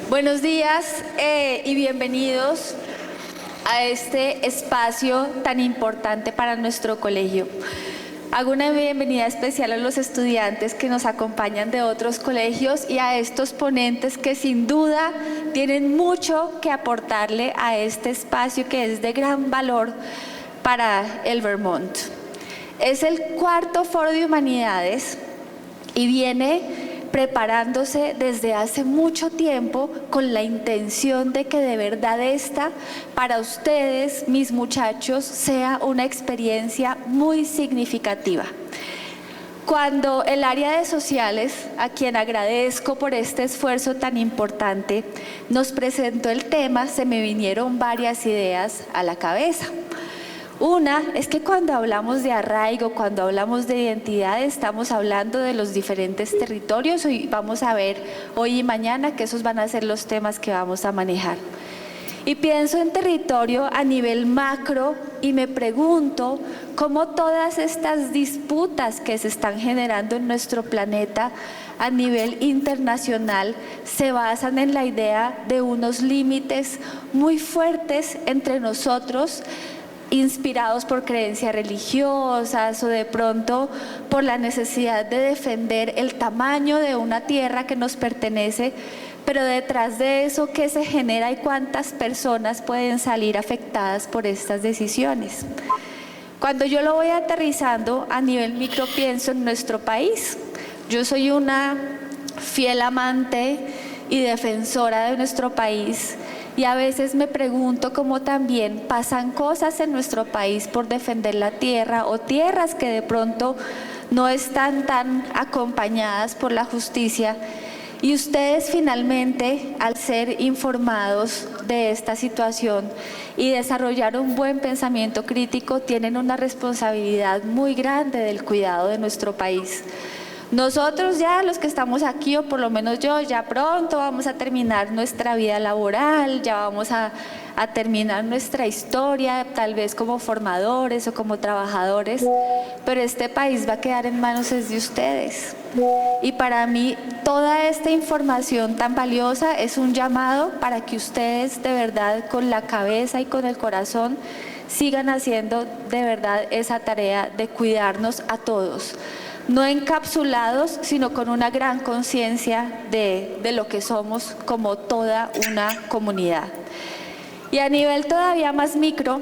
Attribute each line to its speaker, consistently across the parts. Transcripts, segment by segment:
Speaker 1: Buenos días y bienvenidos a este espacio tan importante para nuestro colegio. Hago una bienvenida especial a los estudiantes que nos acompañan de otros colegios y a estos ponentes que sin duda tienen mucho que aportarle a este espacio que es de gran valor para el Vermont. Es el cuarto Foro de Humanidades y viene preparándose desde hace mucho tiempo con la intención de que de verdad esta, para ustedes, mis muchachos, sea una experiencia muy significativa. Cuando el área de sociales, a quien agradezco por este esfuerzo tan importante, nos presentó el tema, se me vinieron varias ideas a la cabeza. Una es que cuando hablamos de arraigo, cuando hablamos de identidad, estamos hablando de los diferentes territorios y vamos a ver hoy y mañana que esos van a ser los temas que vamos a manejar. Y pienso en territorio a nivel macro y me pregunto cómo todas estas disputas que se están generando en nuestro planeta a nivel internacional se basan en la idea de unos límites muy fuertes entre nosotros, inspirados por creencias religiosas o de pronto por la necesidad de defender el tamaño de una tierra que nos pertenece, pero detrás de eso, ¿qué se genera y cuántas personas pueden salir afectadas por estas decisiones? Cuando yo lo voy aterrizando a nivel micro, pienso en nuestro país. Yo soy una fiel amante y defensora de nuestro país. Y a veces me pregunto cómo también pasan cosas en nuestro país por defender la tierra o tierras que de pronto no están tan acompañadas por la justicia. Y ustedes finalmente, al ser informados de esta situación y desarrollar un buen pensamiento crítico, tienen una responsabilidad muy grande del cuidado de nuestro país. Nosotros ya, los que estamos aquí, o por lo menos yo, ya pronto vamos a terminar nuestra vida laboral, ya vamos a terminar nuestra historia, tal vez como formadores o como trabajadores, pero este país va a quedar en manos de ustedes. Y para mí, toda esta información tan valiosa es un llamado para que ustedes de verdad, con la cabeza y con el corazón, sigan haciendo de verdad esa tarea de cuidarnos a todos. No encapsulados, sino con una gran conciencia de lo que somos como toda una comunidad. Y a nivel todavía más micro,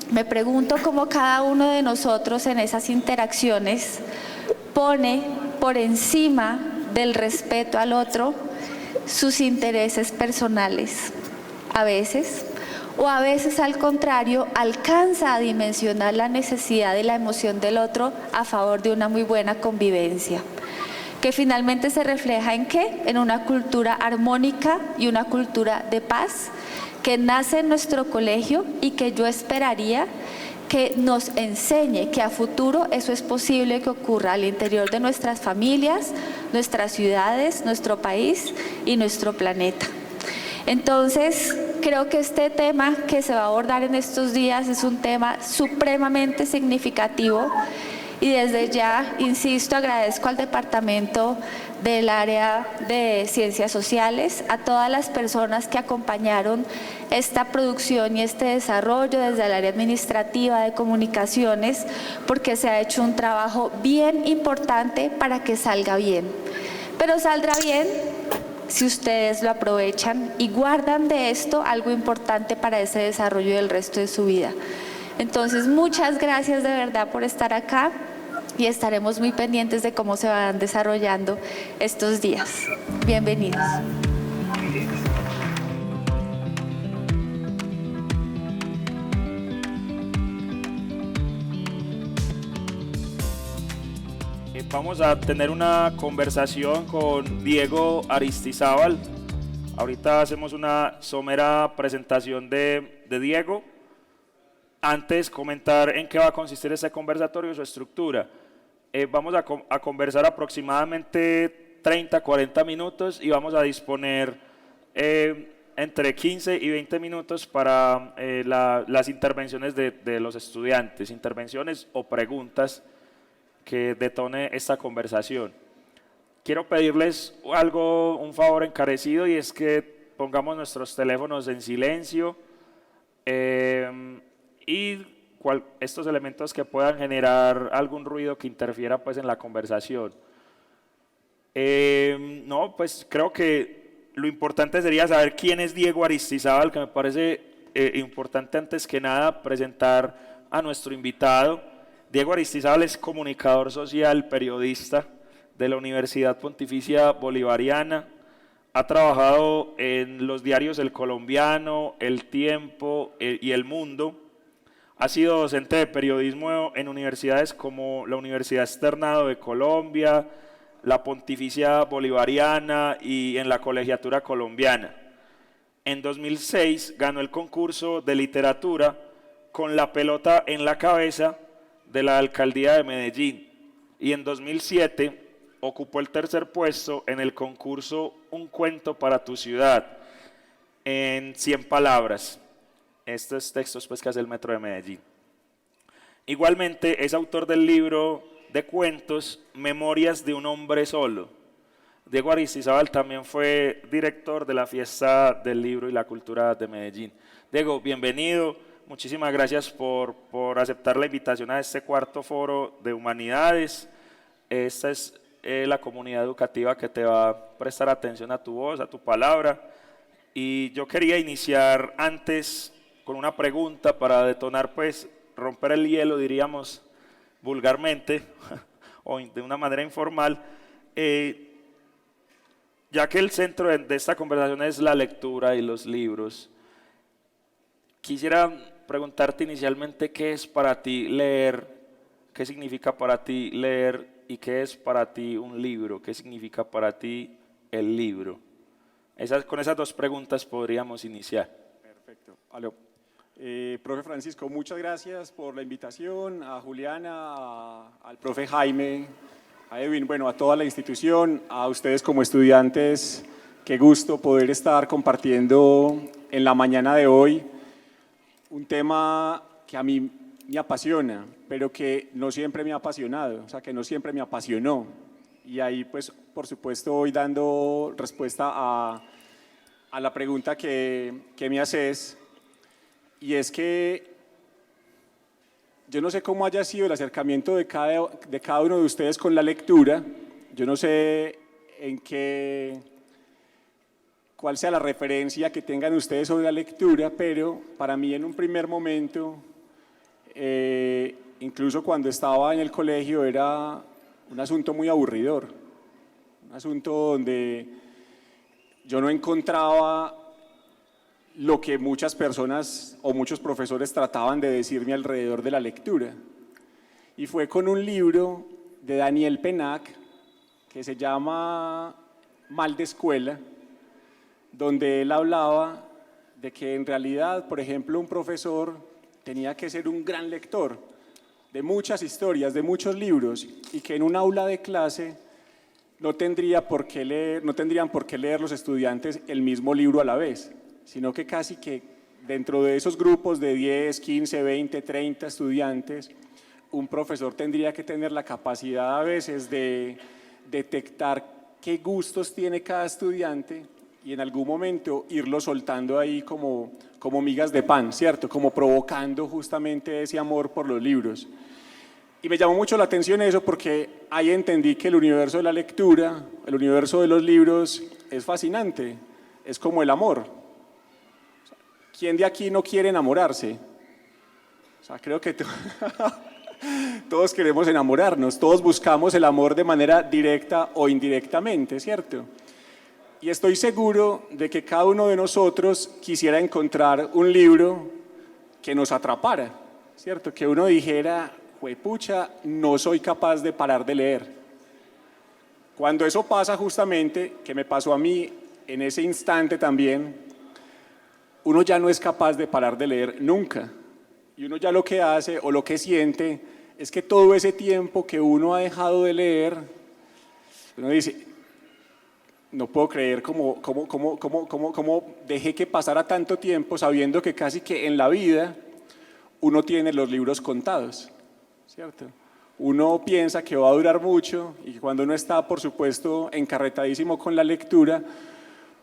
Speaker 1: me pregunto cómo cada uno de nosotros en esas interacciones pone por encima del respeto al otro sus intereses personales. A veces al contrario, alcanza a dimensionar la necesidad y la emoción del otro a favor de una muy buena convivencia, que finalmente se refleja ¿en qué? En una cultura armónica y una cultura de paz que nace en nuestro colegio y que yo esperaría que nos enseñe que a futuro eso es posible que ocurra al interior de nuestras familias, nuestras ciudades, nuestro país y nuestro planeta. Entonces, creo que este tema que se va a abordar en estos días es un tema supremamente significativo y desde ya, insisto, agradezco al departamento del área de Ciencias Sociales, a todas las personas que acompañaron esta producción y este desarrollo desde el área administrativa de comunicaciones, porque se ha hecho un trabajo bien importante para que salga bien. Pero saldrá bien si ustedes lo aprovechan y guardan de esto algo importante para ese desarrollo del resto de su vida. Entonces, muchas gracias de verdad por estar acá y estaremos muy pendientes de cómo se van desarrollando estos días. Bienvenidos.
Speaker 2: Vamos a tener una conversación con Diego Aristizábal. Ahorita hacemos una somera presentación de Diego. Antes, comentar en qué va a consistir este conversatorio y su estructura. Vamos a conversar aproximadamente 30-40 minutos y vamos a disponer entre 15 y 20 minutos para las intervenciones de los estudiantes, intervenciones o preguntas que detone esta conversación. Quiero pedirles un favor encarecido, y es que pongamos nuestros teléfonos en silencio y estos elementos que puedan generar algún ruido que interfiera pues en la conversación. No, pues creo que lo importante sería saber quién es Diego Aristizábal, que me parece importante antes que nada presentar a nuestro invitado. Diego Aristizábal es comunicador social, periodista de la Universidad Pontificia Bolivariana. Ha trabajado en los diarios El Colombiano, El Tiempo y El Mundo. Ha sido docente de periodismo en universidades como la Universidad Externado de Colombia, la Pontificia Bolivariana y en la Colegiatura Colombiana. En 2006 ganó el concurso de literatura Con la pelota en la cabeza de la Alcaldía de Medellín y en 2007 ocupó el tercer puesto en el concurso Un cuento para tu ciudad en 100 palabras. Estos textos pues que hace el Metro de Medellín. Igualmente es autor del libro de cuentos Memorias de un hombre solo. Diego Aristizábal también fue director de la Fiesta del Libro y la Cultura de Medellín. Diego, bienvenido. Muchísimas gracias por aceptar la invitación a este cuarto foro de humanidades. Esta es la comunidad educativa que te va a prestar atención a tu voz, a tu palabra. Y yo quería iniciar antes con una pregunta para detonar, pues, romper el hielo, diríamos vulgarmente, o de una manera informal, ya que el centro de esta conversación es la lectura y los libros. Quisiera preguntarte inicialmente qué es para ti leer, qué significa para ti leer y qué es para ti un libro, qué significa para ti el libro. Con esas dos preguntas podríamos iniciar.
Speaker 3: Perfecto. Aló. Profe Francisco, muchas gracias por la invitación, a Juliana, al profe Jaime, a Edwin, bueno, a toda la institución, a ustedes como estudiantes, qué gusto poder estar compartiendo en la mañana de hoy un tema que a mí me apasiona, pero que no siempre me ha apasionado, o sea, que no siempre me apasionó. Y ahí, pues, por supuesto, voy dando respuesta a la pregunta que me haces, y es que yo no sé cómo haya sido el acercamiento de cada uno de ustedes con la lectura, yo no sé cuál sea la referencia que tengan ustedes sobre la lectura, pero para mí en un primer momento, incluso cuando estaba en el colegio, era un asunto muy aburridor, un asunto donde yo no encontraba lo que muchas personas o muchos profesores trataban de decirme alrededor de la lectura. Y fue con un libro de Daniel Pennac que se llama Mal de Escuela, donde él hablaba de que en realidad, por ejemplo, un profesor tenía que ser un gran lector de muchas historias, de muchos libros, y que en un aula de clase no tendrían por qué leer los estudiantes el mismo libro a la vez, sino que casi que dentro de esos grupos de 10, 15, 20, 30 estudiantes, un profesor tendría que tener la capacidad a veces de detectar qué gustos tiene cada estudiante y en algún momento irlo soltando ahí como migas de pan, ¿cierto? Como provocando justamente ese amor por los libros. Y me llamó mucho la atención eso porque ahí entendí que el universo de la lectura, el universo de los libros es fascinante, es como el amor. ¿Quién de aquí no quiere enamorarse? O sea, creo que todos queremos enamorarnos, todos buscamos el amor de manera directa o indirectamente, ¿cierto? Y estoy seguro de que cada uno de nosotros quisiera encontrar un libro que nos atrapara, ¿cierto? Que uno dijera, juepucha, no soy capaz de parar de leer. Cuando eso pasa justamente, que me pasó a mí en ese instante también, uno ya no es capaz de parar de leer nunca. Y uno ya lo que hace o lo que siente es que todo ese tiempo que uno ha dejado de leer, uno dice, no puedo creer cómo dejé que pasara tanto tiempo sabiendo que casi que en la vida uno tiene los libros contados, ¿cierto? Uno piensa que va a durar mucho y cuando uno está, por supuesto, encarretadísimo con la lectura,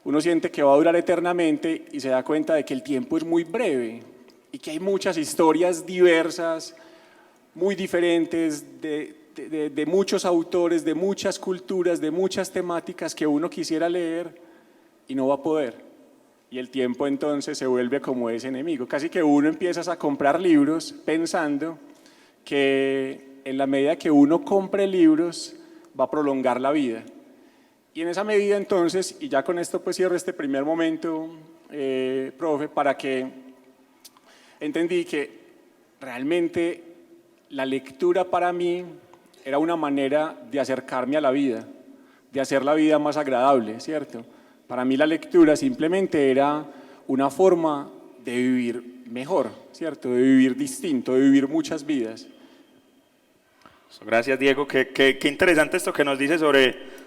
Speaker 3: uno siente que va a durar eternamente y se da cuenta de que el tiempo es muy breve y que hay muchas historias diversas, muy diferentes, de muchos autores, de muchas culturas, de muchas temáticas que uno quisiera leer y no va a poder. Y el tiempo entonces se vuelve como ese enemigo. Casi que uno empieza a comprar libros pensando que en la medida que uno compre libros va a prolongar la vida. Y en esa medida entonces, y ya con esto pues cierro este primer momento, profe, para que entendí que realmente la lectura para mí era una manera de acercarme a la vida, de hacer la vida más agradable, ¿cierto? Para mí la lectura simplemente era una forma de vivir mejor, ¿cierto? De vivir distinto, de vivir muchas vidas.
Speaker 2: Gracias, Diego. Qué interesante esto que nos dice sobre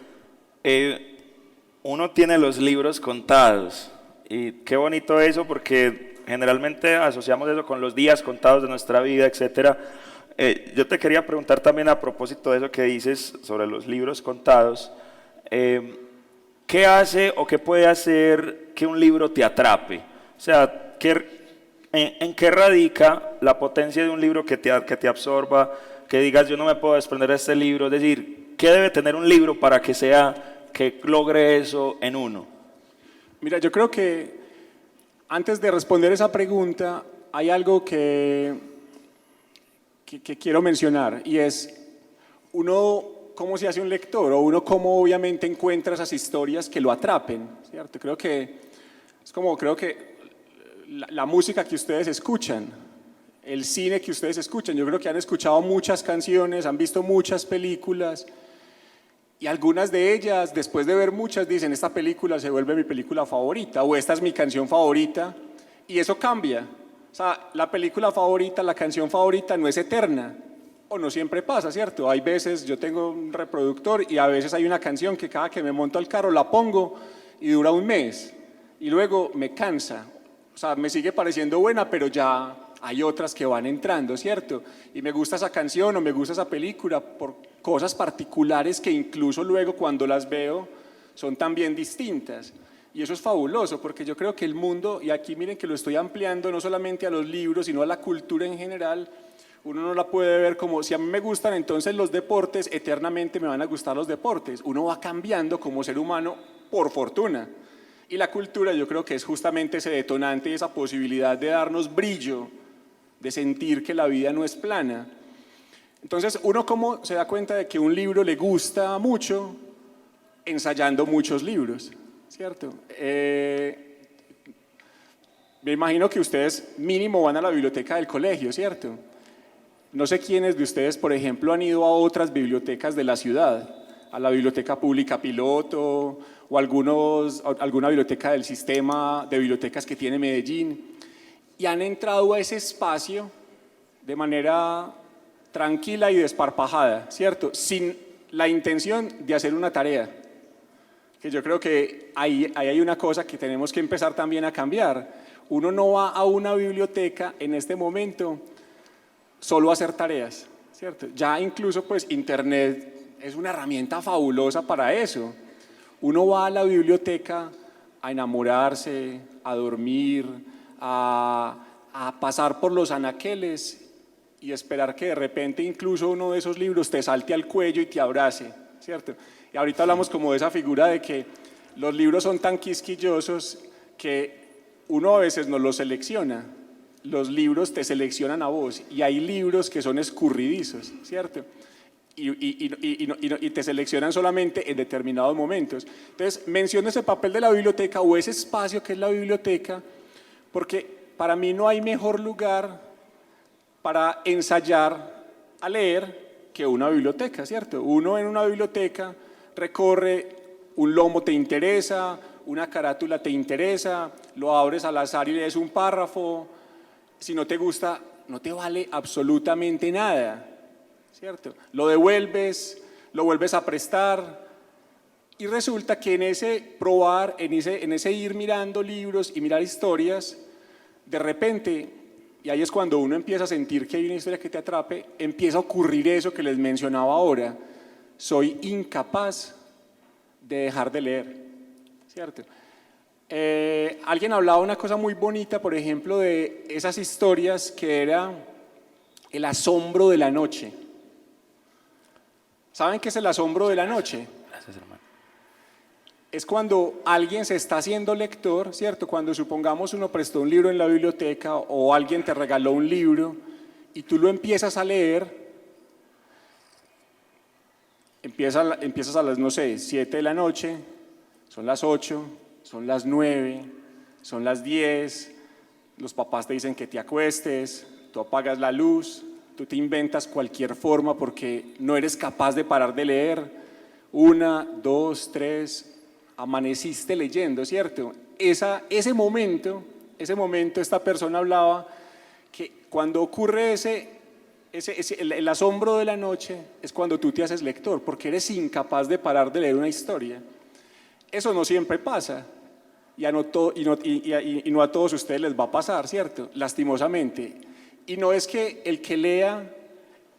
Speaker 2: uno tiene los libros contados. Y qué bonito eso, porque generalmente asociamos eso con los días contados de nuestra vida, etcétera. Yo te quería preguntar también a propósito de eso que dices sobre los libros contados. ¿Qué hace o qué puede hacer que un libro te atrape? O sea, ¿en qué radica la potencia de un libro que te absorba, que digas yo no me puedo desprender de este libro? Es decir, ¿qué debe tener un libro para que logre eso en uno?
Speaker 3: Mira, yo creo que antes de responder esa pregunta hay algo que quiero mencionar, y es uno cómo se hace un lector, o uno cómo obviamente encuentra esas historias que lo atrapen, ¿cierto? Creo que la música que ustedes escuchan, el cine que ustedes escuchan, yo creo que han escuchado muchas canciones, han visto muchas películas, y algunas de ellas, después de ver muchas, dicen, esta película se vuelve mi película favorita, o esta es mi canción favorita, y eso cambia. O sea, la película favorita, la canción favorita no es eterna, o no siempre pasa, ¿cierto? Hay veces, yo tengo un reproductor y a veces hay una canción que cada que me monto al carro la pongo y dura un mes, y luego me cansa. O sea, me sigue pareciendo buena, pero ya hay otras que van entrando, ¿cierto? Y me gusta esa canción o me gusta esa película por cosas particulares que incluso luego cuando las veo son también distintas. Y eso es fabuloso, porque yo creo que el mundo, y aquí miren que lo estoy ampliando no solamente a los libros, sino a la cultura en general, uno no la puede ver como, si a mí me gustan entonces los deportes, eternamente me van a gustar los deportes. Uno va cambiando como ser humano, por fortuna. Y la cultura yo creo que es justamente ese detonante y esa posibilidad de darnos brillo, de sentir que la vida no es plana. Entonces, uno cómo se da cuenta de que un libro le gusta mucho, ensayando muchos libros, ¿cierto? Me imagino que ustedes mínimo van a la biblioteca del colegio, ¿cierto? No sé quiénes de ustedes, por ejemplo, han ido a otras bibliotecas de la ciudad, a la biblioteca pública piloto o alguna biblioteca del sistema de bibliotecas que tiene Medellín, y han entrado a ese espacio de manera tranquila y desparpajada, ¿cierto? Sin la intención de hacer una tarea, que yo creo que ahí hay una cosa que tenemos que empezar también a cambiar. Uno no va a una biblioteca en este momento solo a hacer tareas, ¿cierto? Ya incluso pues Internet es una herramienta fabulosa para eso. Uno va a la biblioteca a enamorarse, a dormir, a pasar por los anaqueles y esperar que de repente incluso uno de esos libros te salte al cuello y te abrace, ¿cierto? Y ahorita hablamos como de esa figura de que los libros son tan quisquillosos que uno a veces no los selecciona. Los libros te seleccionan a vos, y hay libros que son escurridizos, ¿cierto? Y te seleccionan solamente en determinados momentos. Entonces, menciono ese papel de la biblioteca o ese espacio que es la biblioteca, porque para mí no hay mejor lugar para ensayar a leer que una biblioteca, ¿cierto? Uno en una biblioteca recorre, un lomo te interesa, una carátula te interesa, lo abres al azar y lees un párrafo. Si no te gusta, no te vale absolutamente nada, ¿cierto? Lo devuelves, lo vuelves a prestar, y resulta que en ese probar, en ese ir mirando libros y mirar historias, de repente, y ahí es cuando uno empieza a sentir que hay una historia que te atrape, empieza a ocurrir eso que les mencionaba ahora: soy incapaz de dejar de leer, ¿cierto? Alguien hablaba una cosa muy bonita, por ejemplo, de esas historias que era el asombro de la noche. ¿Saben qué es el asombro de la noche?
Speaker 2: Gracias, hermano.
Speaker 3: Es cuando alguien se está haciendo lector, ¿cierto? Cuando supongamos uno prestó un libro en la biblioteca o alguien te regaló un libro y tú lo empiezas a leer, empiezas a las, no sé, 7 de la noche, son las 8, son las 9, son las 10, los papás te dicen que te acuestes, tú apagas la luz, tú te inventas cualquier forma porque no eres capaz de parar de leer. 1, 2, 3, amaneciste leyendo, ¿cierto? Ese momento, esta persona hablaba que cuando ocurre el asombro de la noche es cuando tú te haces lector, porque eres incapaz de parar de leer una historia. Eso no siempre pasa, y no a todos ustedes les va a pasar, ¿cierto? Lastimosamente. Y no es que el que lea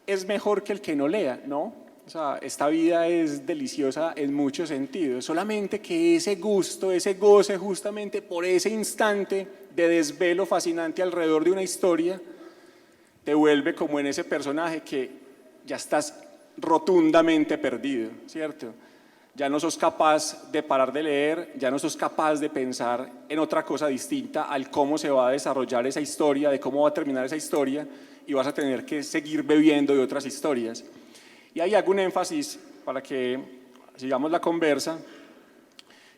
Speaker 3: es mejor que el que no lea, ¿no? O sea, esta vida es deliciosa en muchos sentidos, solamente que ese gusto, ese goce justamente por ese instante de desvelo fascinante alrededor de una historia, te vuelve como en ese personaje que ya estás rotundamente perdido, ¿cierto? Ya no sos capaz de parar de leer, ya no sos capaz de pensar en otra cosa distinta al cómo se va a desarrollar esa historia, de cómo va a terminar esa historia, y vas a tener que seguir bebiendo de otras historias. Y ahí hago un énfasis para que sigamos la conversa,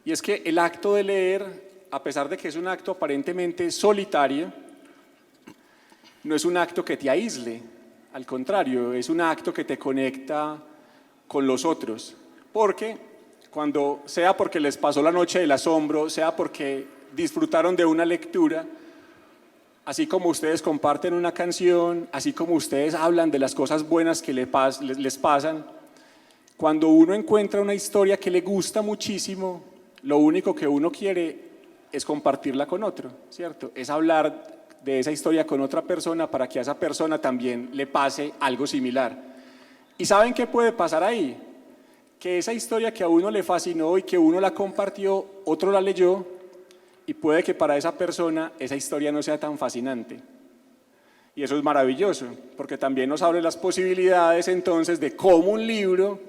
Speaker 3: y es que el acto de leer, a pesar de que es un acto aparentemente solitario, no es un acto que te aísle, al contrario, es un acto que te conecta con los otros, porque cuando sea porque les pasó la noche del asombro, sea porque disfrutaron de una lectura, así como ustedes comparten una canción, así como ustedes hablan de las cosas buenas que les pasan, cuando uno encuentra una historia que le gusta muchísimo, lo único que uno quiere es compartirla con otro, ¿cierto? Es hablar de esa historia con otra persona para que a esa persona también le pase algo similar. ¿Y saben qué puede pasar ahí? Que esa historia que a uno le fascinó y que uno la compartió, otro la leyó, y puede que para esa persona esa historia no sea tan fascinante. Y eso es maravilloso, porque también nos abre las posibilidades entonces de cómo un libro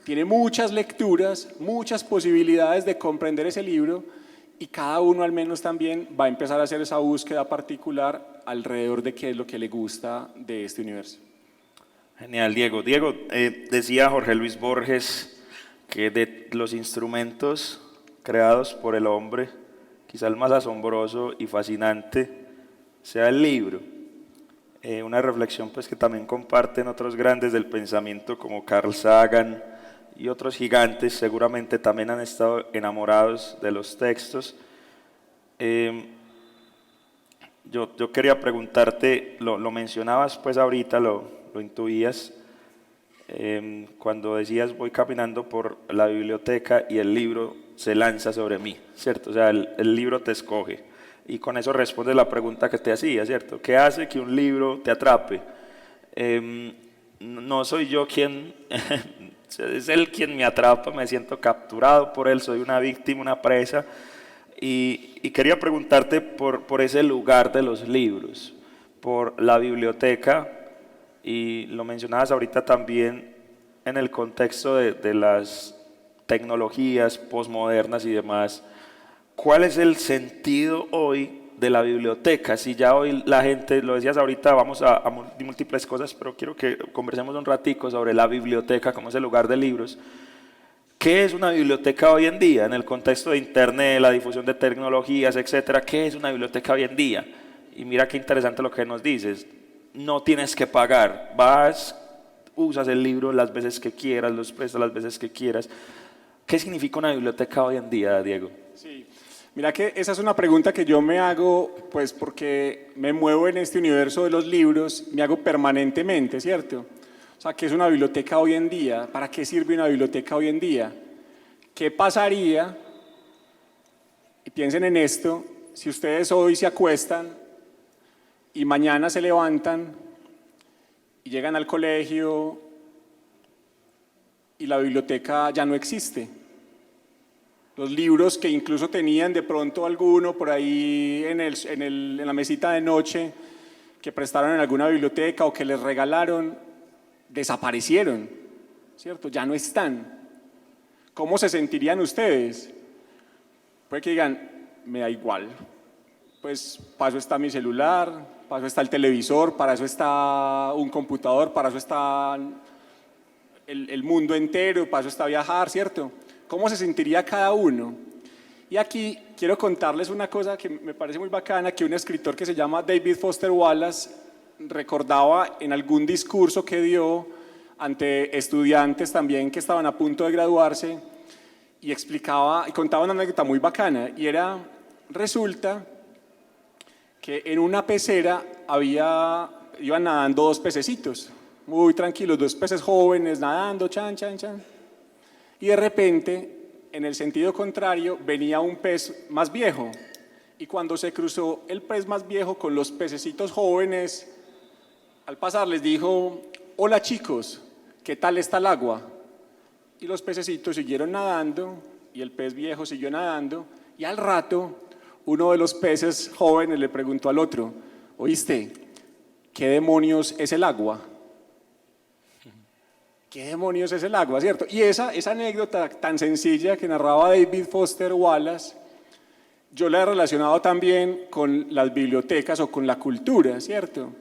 Speaker 3: tiene muchas lecturas, muchas posibilidades de comprender ese libro, y cada uno al menos también va a empezar a hacer esa búsqueda particular alrededor de qué es lo que le gusta de este universo.
Speaker 2: Genial, Diego. Diego, decía Jorge Luis Borges que de los instrumentos creados por el hombre, quizá el más asombroso y fascinante sea el libro. Una reflexión pues, que también comparten otros grandes del pensamiento como Carl Sagan y otros gigantes, seguramente también han estado enamorados de los textos. Yo quería preguntarte, lo mencionabas pues ahorita, lo intuías, cuando decías voy caminando por la biblioteca y el libro se lanza sobre mí, ¿cierto? O sea, el libro te escoge. Y con eso respondes la pregunta que te hacía, ¿cierto? ¿Qué hace que un libro te atrape? No soy yo quien, es él quien me atrapa, me siento capturado por él, soy una víctima, una presa. Y quería preguntarte por ese lugar de los libros, por la biblioteca, y lo mencionabas ahorita también en el contexto de las tecnologías posmodernas y demás. ¿Cuál es el sentido hoy de la biblioteca? Si ya hoy la gente, lo decías ahorita, vamos a múltiples cosas, pero quiero que conversemos un ratico sobre la biblioteca como ese lugar de libros. ¿Qué es una biblioteca hoy en día? En el contexto de internet, la difusión de tecnologías, etcétera, ¿qué es una biblioteca hoy en día? Y mira qué interesante lo que nos dices. No tienes que pagar, vas, usas el libro las veces que quieras, los prestas las veces que quieras. ¿Qué significa una biblioteca hoy en día, Diego?
Speaker 3: Sí, mira que esa es una pregunta que yo me hago, pues porque me muevo en este universo de los libros, me hago permanentemente, ¿cierto? O sea, ¿qué es una biblioteca hoy en día? ¿Para qué sirve una biblioteca hoy en día? ¿Qué pasaría? Y piensen en esto, si ustedes hoy se acuestan y mañana se levantan y llegan al colegio y la biblioteca ya no existe. los libros que incluso tenían de pronto alguno por ahí en la mesita de noche, que prestaron en alguna biblioteca o que les regalaron, desaparecieron, ¿cierto? Ya no están. ¿Cómo se sentirían ustedes? Puede que digan, me da igual, pues para eso está mi celular, para eso está el televisor, para eso está un computador, para eso está el mundo entero, para eso está viajar, ¿cierto? ¿Cómo se sentiría cada uno? Y aquí quiero contarles una cosa que me parece muy bacana, que un escritor que se llama David Foster Wallace recordaba en algún discurso que dio ante estudiantes también que estaban a punto de graduarse, y explicaba y contaba una anécdota muy bacana, y era, resulta que en una pecera iban nadando dos pececitos, muy tranquilos, dos peces jóvenes nadando, chan, chan, chan, y de repente, en el sentido contrario, venía un pez más viejo, y cuando se cruzó el pez más viejo con los pececitos jóvenes, al pasar les dijo, hola chicos, ¿qué tal está el agua? Y los pececitos siguieron nadando, y el pez viejo siguió nadando, y al rato, uno de los peces jóvenes le preguntó al otro, ¿oíste? ¿Qué demonios es el agua? ¿Qué demonios es el agua, cierto? Y esa anécdota tan sencilla que narraba David Foster Wallace, yo la he relacionado también con las bibliotecas o con la cultura, ¿cierto?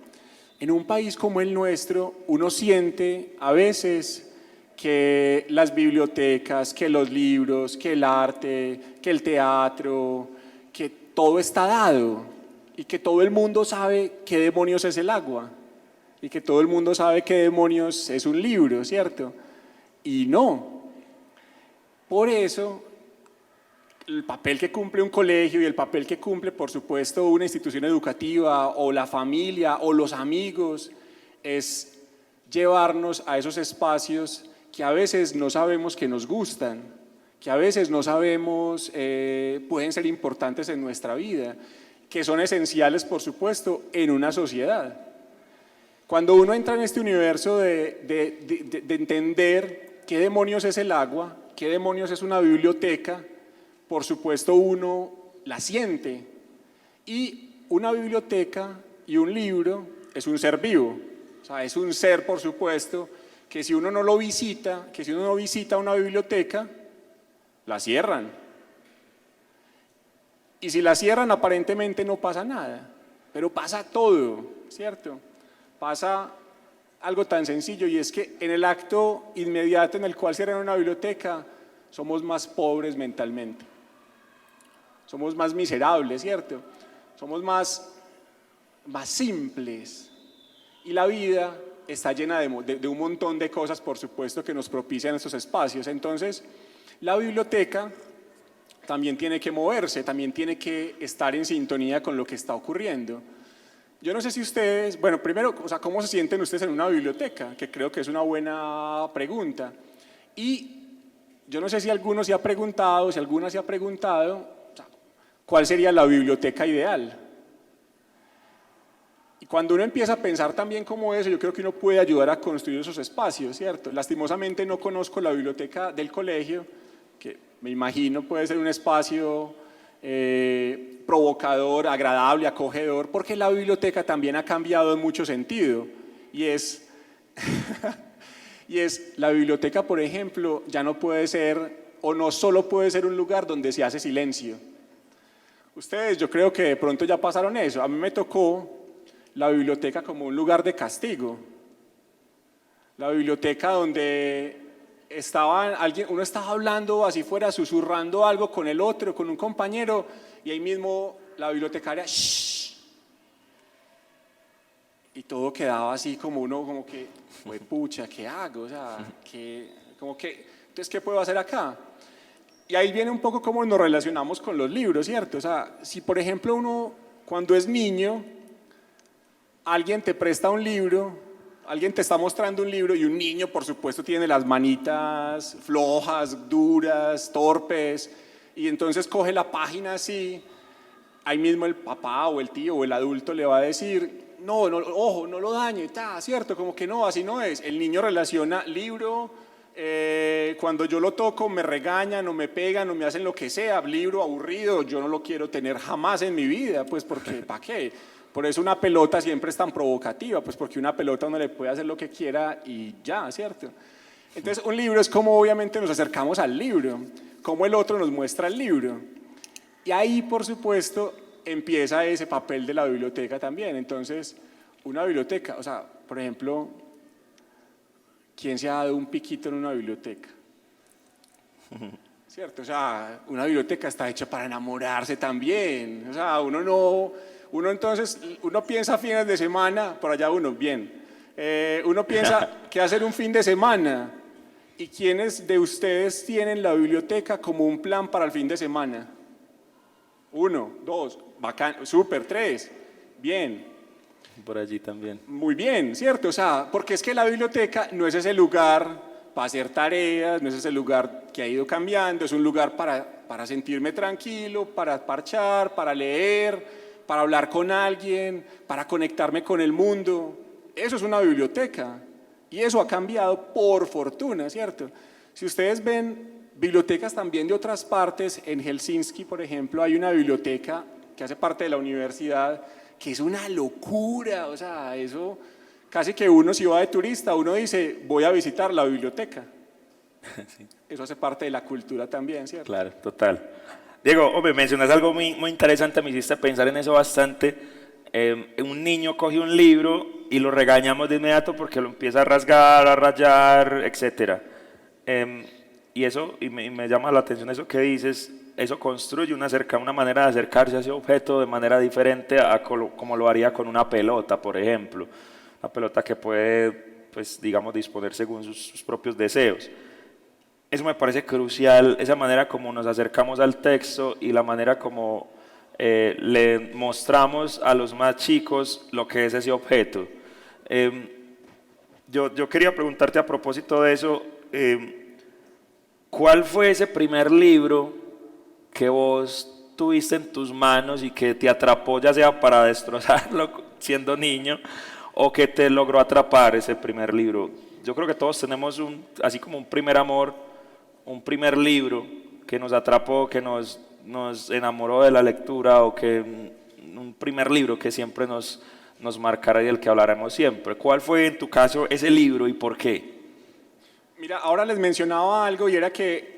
Speaker 3: En un país como el nuestro, uno siente a veces que las bibliotecas, que los libros, que el arte, que el teatro, que todo está dado y que todo el mundo sabe qué demonios es el agua y que todo el mundo sabe qué demonios es un libro, ¿cierto? Y no. Por eso, el papel que cumple un colegio y el papel que cumple, por supuesto, una institución educativa o la familia o los amigos es llevarnos a esos espacios que a veces no sabemos que nos gustan, que a veces no sabemos pueden ser importantes en nuestra vida, que son esenciales, por supuesto, en una sociedad. Cuando uno entra en este universo de entender qué demonios es el agua, qué demonios es una biblioteca, por supuesto uno la siente. Y una biblioteca y un libro es un ser vivo, o sea, es un ser, por supuesto, que si uno no lo visita, que si uno no visita una biblioteca, la cierran. Y si la cierran, aparentemente no pasa nada, pero pasa todo, ¿cierto? Pasa algo tan sencillo, y es que en el acto inmediato en el cual cierran una biblioteca, somos más pobres mentalmente, somos más miserables, ¿cierto? Somos más simples, y la vida está llena de un montón de cosas, por supuesto, que nos propician estos espacios. Entonces, la biblioteca también tiene que moverse, también tiene que estar en sintonía con lo que está ocurriendo. Yo no sé si ustedes, bueno, primero, o sea, ¿cómo se sienten ustedes en una biblioteca? Que creo que es una buena pregunta. Y yo no sé si alguno se ha preguntado, si alguna se ha preguntado, o sea, ¿cuál sería la biblioteca ideal? Y cuando uno empieza a pensar también como eso, yo creo que uno puede ayudar a construir esos espacios, ¿cierto? Lastimosamente no conozco la biblioteca del colegio, que me imagino puede ser un espacio provocador, agradable, acogedor, porque la biblioteca también ha cambiado en mucho sentido, y es la biblioteca, por ejemplo, ya no puede ser, o no solo puede ser un lugar donde se hace silencio. Ustedes, yo creo que de pronto ya pasaron eso. A mí me tocó la biblioteca como un lugar de castigo, la biblioteca donde uno estaba hablando así fuera, susurrando algo con el otro, con un compañero, y ahí mismo la bibliotecaria, shh, y todo quedaba así como uno, como que, pucha, ¿qué hago? O sea, entonces, ¿qué puedo hacer acá? Y ahí viene un poco cómo nos relacionamos con los libros, ¿cierto? O sea, si por ejemplo uno, cuando es niño, alguien te presta un libro, alguien te está mostrando un libro, y un niño, por supuesto, tiene las manitas flojas, duras, torpes, y entonces coge la página así, ahí mismo el papá o el tío o el adulto le va a decir, no, ojo, no lo dañe, ¿cierto? Como que no, así no es. El niño relaciona libro, Cuando yo lo toco me regañan o me pegan o me hacen lo que sea, libro aburrido, yo no lo quiero tener jamás en mi vida, pues porque, ¿para qué? Por eso una pelota siempre es tan provocativa, pues porque una pelota uno le puede hacer lo que quiera y ya, ¿cierto? Entonces un libro es como obviamente nos acercamos al libro, como el otro nos muestra el libro. Y ahí, por supuesto, empieza ese papel de la biblioteca también. Entonces, una biblioteca, o sea, por ejemplo, ¿quién se ha dado un piquito en una biblioteca? ¿Cierto? O sea, una biblioteca está hecha para enamorarse también. O sea, uno piensa fines de semana, por allá bien. Uno piensa qué hacer un fin de semana. ¿Y quiénes de ustedes tienen la biblioteca como un plan para el fin de semana? 1, 2, bacán, súper, 3, bien.
Speaker 4: Por allí también.
Speaker 3: Muy bien, ¿cierto? O sea, porque es que la biblioteca no es ese lugar para hacer tareas, no es ese lugar que ha ido cambiando, es un lugar para sentirme tranquilo, para parchar, para leer, para hablar con alguien, para conectarme con el mundo. Eso es una biblioteca y eso ha cambiado por fortuna, ¿cierto? Si ustedes ven bibliotecas también de otras partes, en Helsinki, por ejemplo, hay una biblioteca que hace parte de la universidad, que es una locura, o sea, eso casi que uno si va de turista, uno dice, voy a visitar la biblioteca. Sí. Eso hace parte de la cultura también, ¿cierto?
Speaker 4: Claro, total. Diego, hombre, mencionas algo muy, muy interesante, me hiciste pensar en eso bastante. Un niño coge un libro y lo regañamos de inmediato porque lo empieza a rasgar, a rayar, etc. Y me llama la atención eso que dices, eso construye una manera de acercarse a ese objeto de manera diferente a como lo haría con una pelota, por ejemplo. Una pelota que puede, pues, digamos, disponer según sus propios deseos. Eso me parece crucial, esa manera como nos acercamos al texto y la manera como le mostramos a los más chicos lo que es ese objeto. Yo quería preguntarte a propósito de eso, ¿cuál fue ese primer libro que vos tuviste en tus manos y que te atrapó, ya sea para destrozarlo siendo niño o que te logró atrapar ese primer libro? Yo creo que todos tenemos así como un primer amor, un primer libro que nos atrapó, que nos enamoró de la lectura, o que un primer libro que siempre nos marcará y del que hablaremos siempre. ¿Cuál fue en tu caso ese libro y por qué?
Speaker 3: Mira, ahora les mencionaba algo y era que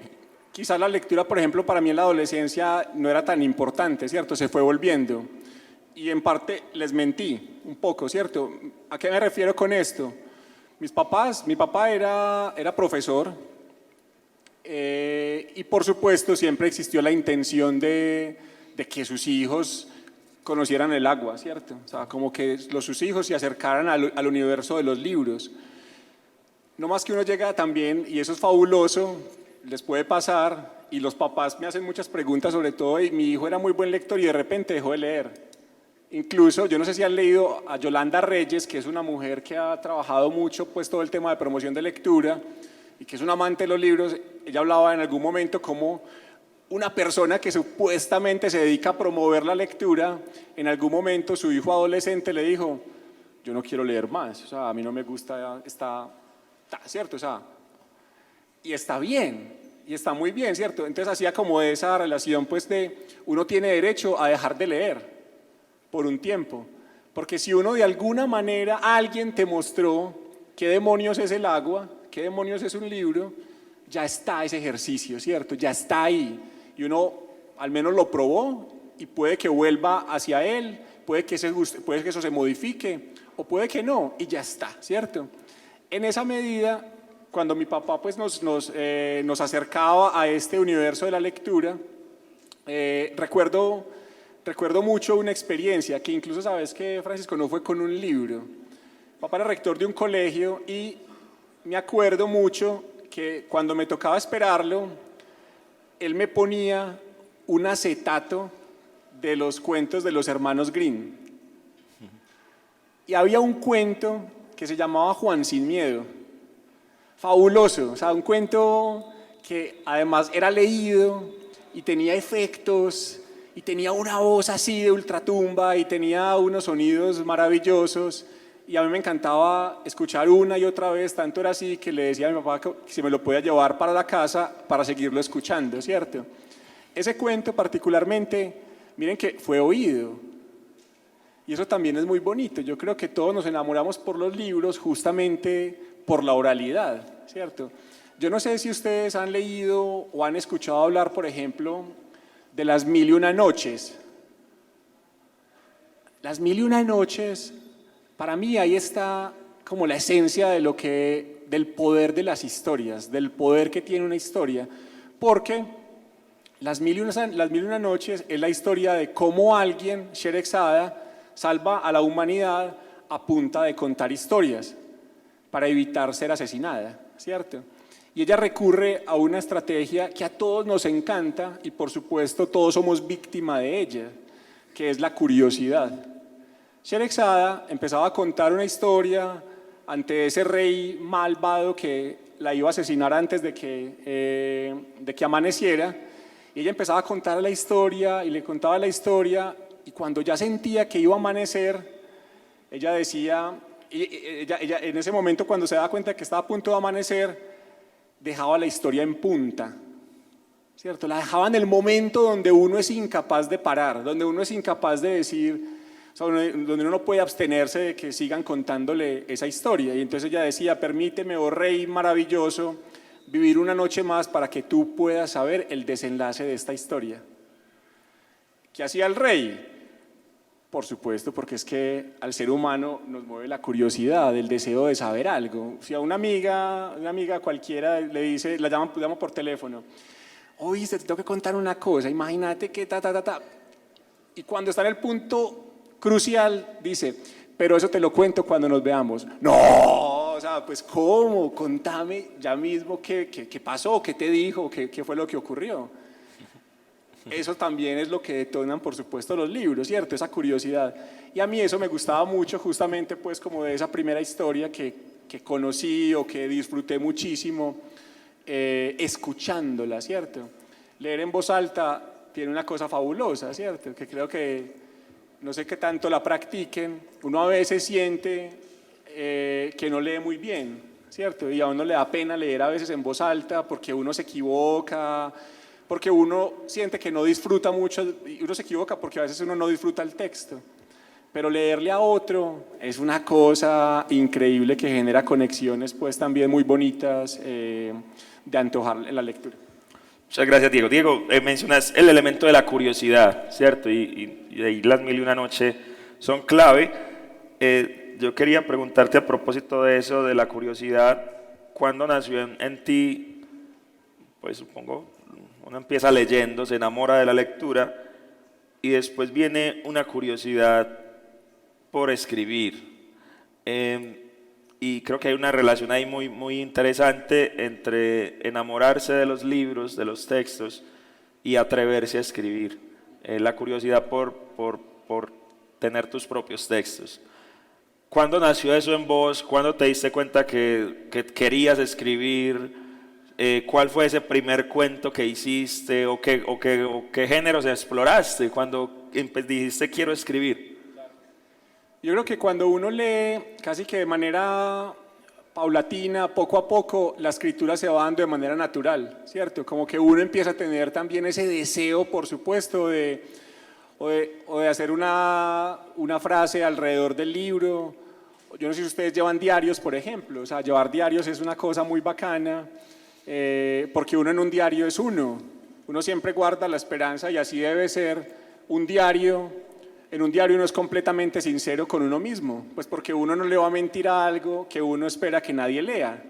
Speaker 3: quizás la lectura, por ejemplo, para mí en la adolescencia no era tan importante, ¿cierto? Se fue volviendo. Y en parte les mentí un poco, ¿cierto? ¿A qué me refiero con esto? Mi papá era profesor y por supuesto siempre existió la intención de que sus hijos conocieran el agua, ¿cierto? O sea, como que sus hijos se acercaran al universo de los libros. No más que uno llega también, y eso es fabuloso, les puede pasar, y los papás me hacen muchas preguntas sobre todo, y mi hijo era muy buen lector y de repente dejó de leer. Incluso, yo no sé si han leído a Yolanda Reyes, que es una mujer que ha trabajado mucho pues todo el tema de promoción de lectura y que es una amante de los libros. Ella hablaba en algún momento como una persona que supuestamente se dedica a promover la lectura, en algún momento su hijo adolescente le dijo, yo no quiero leer más, o sea, a mí no me gusta ¿cierto? O sea, y está bien, y está muy bien, ¿cierto? Entonces hacía como esa relación pues de uno tiene derecho a dejar de leer por un tiempo, porque si uno de alguna manera, alguien te mostró qué demonios es el agua, qué demonios es un libro, ya está ese ejercicio, ¿cierto? Ya está ahí, y uno al menos lo probó y puede que vuelva hacia él, puede que eso se modifique o puede que no, y ya está, ¿cierto? En esa medida, cuando mi papá pues, nos acercaba a este universo de la lectura, recuerdo mucho una experiencia que incluso, sabes que Francisco, no fue con un libro. Mi papá era rector de un colegio y me acuerdo mucho que cuando me tocaba esperarlo, él me ponía un acetato de los cuentos de los hermanos Grimm. Y había un cuento que se llamaba Juan sin miedo. Fabuloso, o sea, un cuento que además era leído y tenía efectos y tenía una voz así de ultratumba y tenía unos sonidos maravillosos y a mí me encantaba escuchar una y otra vez, tanto era así que le decía a mi papá que si me lo podía llevar para la casa para seguirlo escuchando, ¿cierto? Ese cuento particularmente, miren que fue oído, y eso también es muy bonito. Yo creo que todos nos enamoramos por los libros justamente por la oralidad, ¿cierto? Yo no sé si ustedes han leído o han escuchado hablar, por ejemplo, de Las Mil y Una Noches. Las Mil y Una Noches, para mí ahí está como la esencia de del poder de las historias, del poder que tiene una historia, porque Las Mil y Una Noches es la historia de cómo alguien, Sherezada, salva a la humanidad a punta de contar historias para evitar ser asesinada, ¿cierto? Y ella recurre a una estrategia que a todos nos encanta y por supuesto todos somos víctima de ella, que es la curiosidad. Sherezada empezaba a contar una historia ante ese rey malvado que la iba a asesinar antes de que amaneciera, y ella empezaba a contar la historia y le contaba la historia, y cuando ya sentía que iba a amanecer, ella decía, ella en ese momento cuando se daba cuenta de que estaba a punto de amanecer, dejaba la historia en punta, ¿cierto? La dejaba en el momento donde uno es incapaz de parar, donde uno es incapaz de decir, o sea, donde uno no puede abstenerse de que sigan contándole esa historia. Y entonces ella decía, permíteme, oh rey maravilloso, vivir una noche más para que tú puedas saber el desenlace de esta historia. ¿Qué hacía el rey? Por supuesto, porque es que al ser humano nos mueve la curiosidad, el deseo de saber algo. Si a una amiga cualquiera le dice, la llama por teléfono, oíste, te tengo que contar una cosa, imagínate que y cuando está en el punto crucial dice, pero eso te lo cuento cuando nos veamos. No, o sea, pues ¿cómo? Contame ya mismo qué pasó, qué te dijo, qué fue lo que ocurrió. Eso también es lo que detonan, por supuesto, los libros, ¿cierto? Esa curiosidad. Y a mí eso me gustaba mucho, justamente, pues, como de esa primera historia que conocí o que disfruté muchísimo escuchándola, ¿cierto? Leer en voz alta tiene una cosa fabulosa, ¿cierto? Que creo que, no sé qué tanto la practiquen, uno a veces siente que no lee muy bien, ¿cierto? Y a uno le da pena leer a veces en voz alta porque uno se equivoca, porque uno siente que no disfruta mucho, y uno se equivoca porque a veces uno no disfruta el texto, pero leerle a otro es una cosa increíble que genera conexiones pues también muy bonitas de antojar en la lectura.
Speaker 4: Muchas gracias, Diego. Diego, mencionas el elemento de la curiosidad, ¿cierto? Y ahí Las Mil y Una Noche son clave. Yo quería preguntarte a propósito de eso, de la curiosidad, ¿cuándo nació en ti? Pues supongo, uno empieza leyendo, se enamora de la lectura y después viene una curiosidad por escribir. Y creo que hay una relación ahí muy, muy interesante entre enamorarse de los libros, de los textos y atreverse a escribir. La curiosidad por tener tus propios textos. ¿Cuándo nació eso en vos? ¿Cuándo te diste cuenta que querías escribir? ¿Cuál fue ese primer cuento que hiciste o qué géneros exploraste cuando dijiste quiero escribir?
Speaker 3: Yo creo que cuando uno lee casi que de manera paulatina, poco a poco, la escritura se va dando de manera natural, ¿cierto? Como que uno empieza a tener también ese deseo, por supuesto, de hacer una frase alrededor del libro. Yo no sé si ustedes llevan diarios, por ejemplo, o sea, llevar diarios es una cosa muy bacana, porque uno en un diario es uno siempre guarda la esperanza y así debe ser un diario. En un diario uno es completamente sincero con uno mismo, pues porque uno no le va a mentir a algo que uno espera que nadie lea.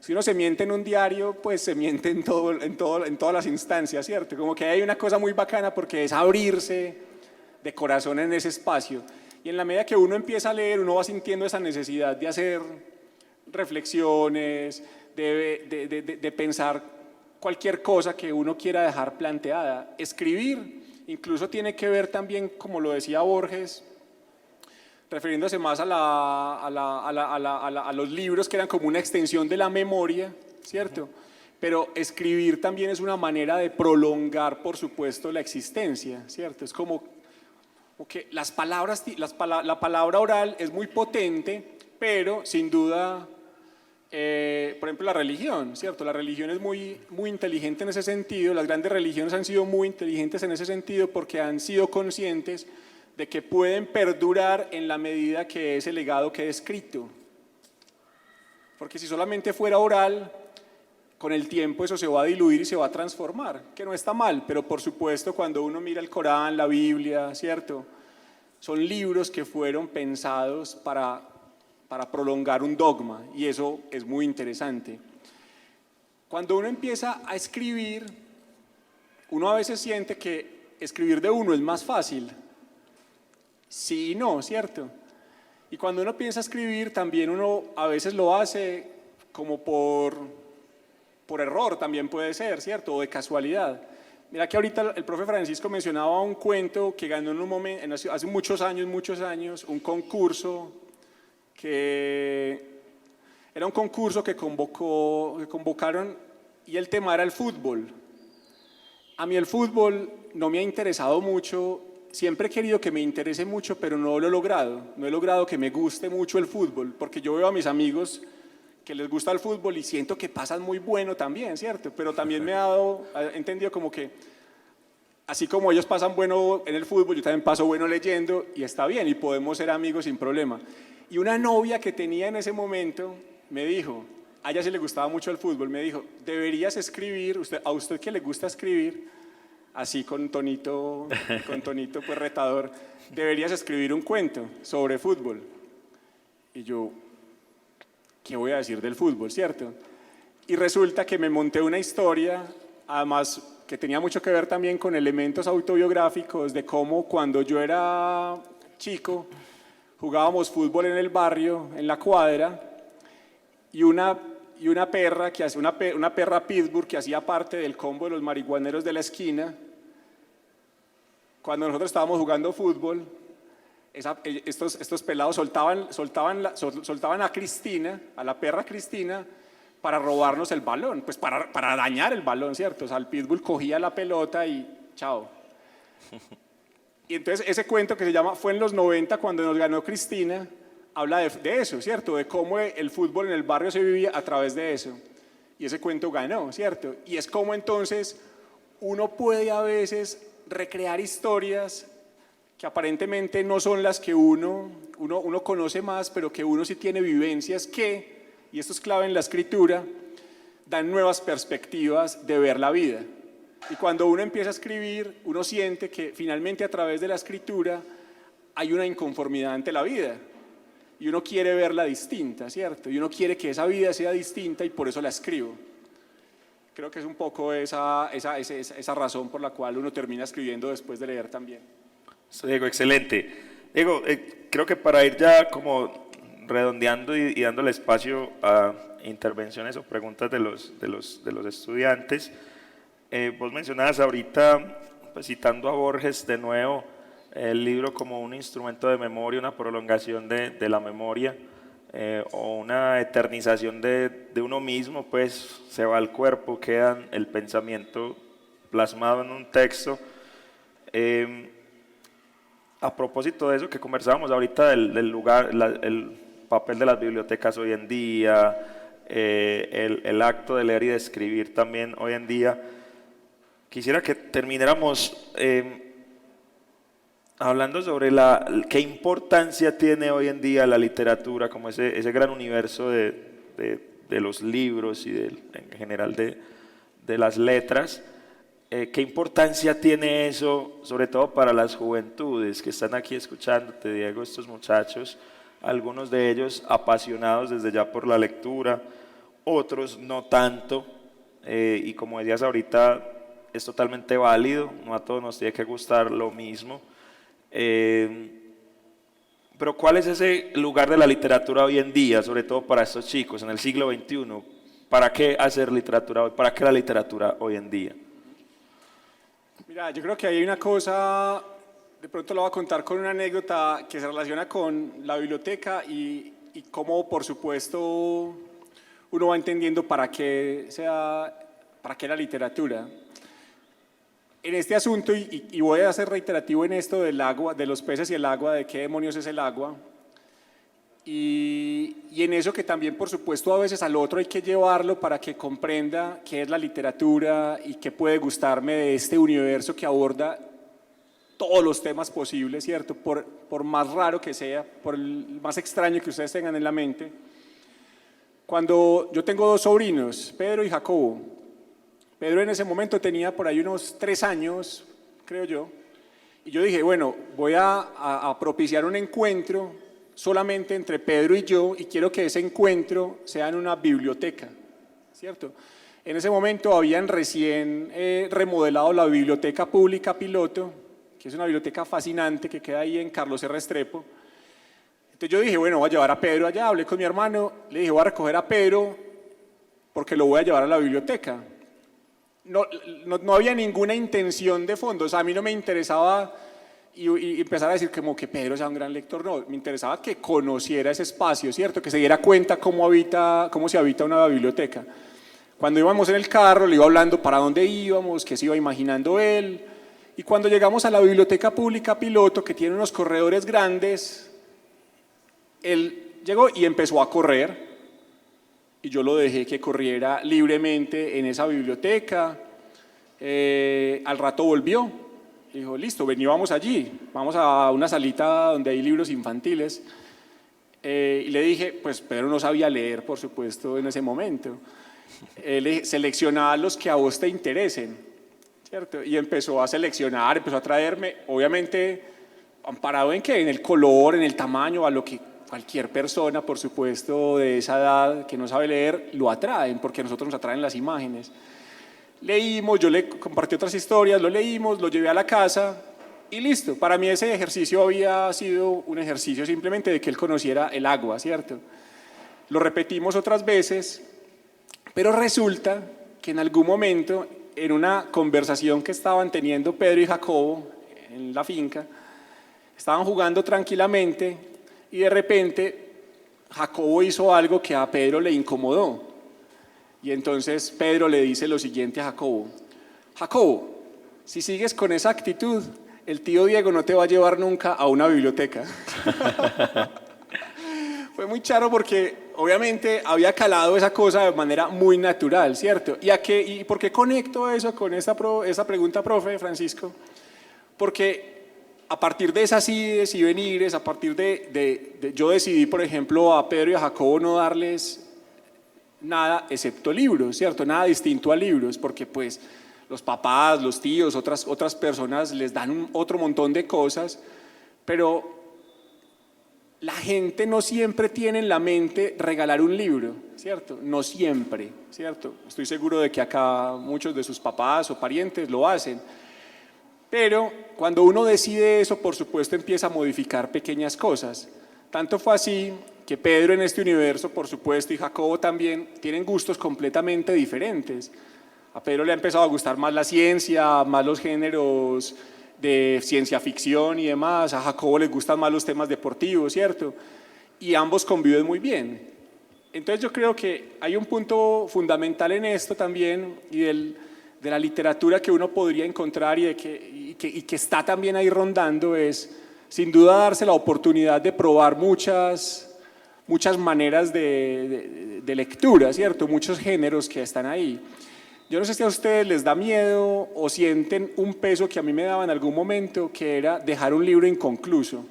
Speaker 3: Si uno se miente en un diario, pues se miente en todas las instancias, ¿cierto? Como que hay una cosa muy bacana porque es abrirse de corazón en ese espacio. Y en la medida que uno empieza a leer, uno va sintiendo esa necesidad de hacer reflexiones, de pensar cualquier cosa que uno quiera dejar planteada. Escribir incluso tiene que ver también, como lo decía Borges, refiriéndose más a los libros que eran como una extensión de la memoria, ¿cierto? Pero escribir también es una manera de prolongar, por supuesto, la existencia, ¿cierto? Es como que la palabra oral es muy potente pero sin duda, por ejemplo, la religión, ¿cierto? La religión es muy inteligente en ese sentido, las grandes religiones han sido muy inteligentes en ese sentido porque han sido conscientes de que pueden perdurar en la medida que ese legado quede escrito. Porque si solamente fuera oral, con el tiempo eso se va a diluir y se va a transformar, que no está mal, pero por supuesto cuando uno mira el Corán, la Biblia, ¿cierto? Son libros que fueron pensados para prolongar un dogma y eso es muy interesante. Cuando uno empieza a escribir, uno a veces siente que escribir de uno es más fácil. Sí y no, ¿cierto? Y cuando uno piensa escribir, también uno a veces lo hace como por error, también puede ser, ¿cierto? O de casualidad. Mira que ahorita el profe Francisco mencionaba un cuento que ganó en un momento, hace muchos años, un concurso que era un concurso que convocaron y el tema era el fútbol. A mí el fútbol no me ha interesado mucho. Siempre he querido que me interese mucho, pero no lo he logrado. No he logrado que me guste mucho el fútbol, porque yo veo a mis amigos que les gusta el fútbol y siento que pasan muy bueno también, ¿cierto? Pero también he entendido como que, así como ellos pasan bueno en el fútbol, yo también paso bueno leyendo y está bien y podemos ser amigos sin problema. Y una novia que tenía en ese momento me dijo, a ella sí le gustaba mucho el fútbol, me dijo, deberías escribir, a usted que le gusta escribir, así con tonito pues retador, deberías escribir un cuento sobre fútbol. Y yo, ¿qué voy a decir del fútbol, cierto? Y resulta que me monté una historia, además que tenía mucho que ver también con elementos autobiográficos de cómo cuando yo era chico jugábamos fútbol en el barrio, en la cuadra, y una perra una perra pitbull que hacía parte del combo de los marihuaneros de la esquina. Cuando nosotros estábamos jugando fútbol, estos pelados soltaban a Cristina, a la perra Cristina, para robarnos el balón, pues para dañar el balón, ¿cierto? O sea, el pitbull cogía la pelota y chao. Y entonces ese cuento que se llama Fue en los 90 cuando nos ganó Cristina, habla de eso, ¿cierto? De cómo el fútbol en el barrio se vivía a través de eso. Y ese cuento ganó, ¿cierto? Y es como entonces uno puede a veces recrear historias que aparentemente no son las que uno conoce más, pero que uno sí tiene vivencias que, y esto es clave en la escritura, dan nuevas perspectivas de ver la vida. Y cuando uno empieza a escribir, uno siente que finalmente a través de la escritura hay una inconformidad ante la vida. Y uno quiere verla distinta, ¿cierto? Y uno quiere que esa vida sea distinta y por eso la escribo. Creo que es un poco esa razón por la cual uno termina escribiendo después de leer también.
Speaker 4: Diego, excelente. Diego, creo que para ir ya como redondeando y dándole espacio a intervenciones o preguntas de los estudiantes, vos mencionabas ahorita, pues, citando a Borges de nuevo, el libro como un instrumento de memoria, una prolongación de la memoria, o una eternización de uno mismo, pues se va al cuerpo, queda el pensamiento plasmado en un texto. A propósito de eso que conversábamos ahorita del lugar, el papel de las bibliotecas hoy en día, el acto de leer y de escribir también hoy en día, quisiera que termináramos hablando sobre qué importancia tiene hoy en día la literatura como ese gran universo de los libros y en general de las letras. ¿Qué importancia tiene eso, sobre todo para las juventudes que están aquí escuchándote, Diego, estos muchachos, algunos de ellos apasionados desde ya por la lectura, otros no tanto, y como decías ahorita, es totalmente válido, no a todos nos tiene que gustar lo mismo, pero ¿cuál es ese lugar de la literatura hoy en día, sobre todo para estos chicos en el siglo XXI? ¿Para qué hacer literatura hoy? ¿Para qué la literatura hoy en día?
Speaker 3: Mira, yo creo que hay una cosa, de pronto lo voy a contar con una anécdota que se relaciona con la biblioteca y cómo, por supuesto, uno va entendiendo para qué la literatura. En este asunto, y voy a ser reiterativo en esto del agua, de los peces y el agua, de qué demonios es el agua, y en eso que también, por supuesto, a veces al otro hay que llevarlo para que comprenda qué es la literatura y qué puede gustarme de este universo que aborda todos los temas posibles, ¿cierto? Por más raro que sea, por el más extraño que ustedes tengan en la mente. Cuando yo tengo dos sobrinos, Pedro y Jacobo. Pedro en ese momento tenía por ahí unos 3 años, creo yo, y yo dije, bueno, voy a propiciar un encuentro solamente entre Pedro y yo, y quiero que ese encuentro sea en una biblioteca, ¿cierto? En ese momento habían recién remodelado la Biblioteca Pública Piloto, que es una biblioteca fascinante que queda ahí en Carlos R. Restrepo. Entonces yo dije, bueno, voy a llevar a Pedro allá, hablé con mi hermano, le dije, voy a recoger a Pedro porque lo voy a llevar a la biblioteca. No había ninguna intención de fondo, o sea, a mí no me interesaba y empezar a decir como que Pedro sea un gran lector, no, me interesaba que conociera ese espacio, ¿cierto? Que se diera cuenta cómo se habita una biblioteca. Cuando íbamos en el carro, le iba hablando para dónde íbamos, qué se iba imaginando él, y cuando llegamos a la Biblioteca Pública Piloto, que tiene unos corredores grandes, él llegó y empezó a correr, y yo lo dejé que corriera libremente en esa biblioteca. Al rato volvió, dijo, listo, vamos allí, vamos a una salita donde hay libros infantiles. Y le dije, pues Pedro no sabía leer, por supuesto, en ese momento. Le dije, selecciona los que a vos te interesen, ¿cierto? Y empezó a seleccionar, empezó a traerme, obviamente, amparado en qué, en el color, en el tamaño, a lo que cualquier persona, por supuesto, de esa edad que no sabe leer, lo atraen, porque a nosotros nos atraen las imágenes. Leímos, yo le compartí otras historias, lo leímos, lo llevé a la casa y listo. Para mí ese ejercicio había sido un ejercicio simplemente de que él conociera el agua, ¿cierto? Lo repetimos otras veces, pero resulta que en algún momento, en una conversación que estaban teniendo Pedro y Jacobo en la finca, estaban jugando tranquilamente y de repente Jacobo hizo algo que a Pedro le incomodó. Y entonces Pedro le dice lo siguiente a Jacobo: Jacobo, si sigues con esa actitud, el tío Diego no te va a llevar nunca a una biblioteca. Fue muy charro porque obviamente había calado esa cosa de manera muy natural, ¿cierto? ¿Y por qué conecto eso con esa pregunta, profe Francisco? Porque a partir de esas ides y venires, a partir yo decidí, por ejemplo, a Pedro y a Jacobo no darles nada excepto libros, ¿cierto? Nada distinto a libros, porque pues los papás, los tíos, otras personas les dan otro montón de cosas, pero la gente no siempre tiene en la mente regalar un libro, ¿cierto? No siempre, ¿cierto? Estoy seguro de que acá muchos de sus papás o parientes lo hacen, pero cuando uno decide eso, por supuesto, empieza a modificar pequeñas cosas. Tanto fue así que Pedro en este universo, por supuesto, y Jacobo también, tienen gustos completamente diferentes. A Pedro le ha empezado a gustar más la ciencia, más los géneros de ciencia ficción y demás. A Jacobo les gustan más los temas deportivos, ¿cierto? Y ambos conviven muy bien. Entonces yo creo que hay un punto fundamental en esto también, y de la literatura que uno podría encontrar y que está también ahí rondando, es sin duda darse la oportunidad de probar muchas maneras de lectura, ¿cierto? Muchos géneros que están ahí. Yo no sé si a ustedes les da miedo o sienten un peso que a mí me daba en algún momento, que era dejar un libro inconcluso.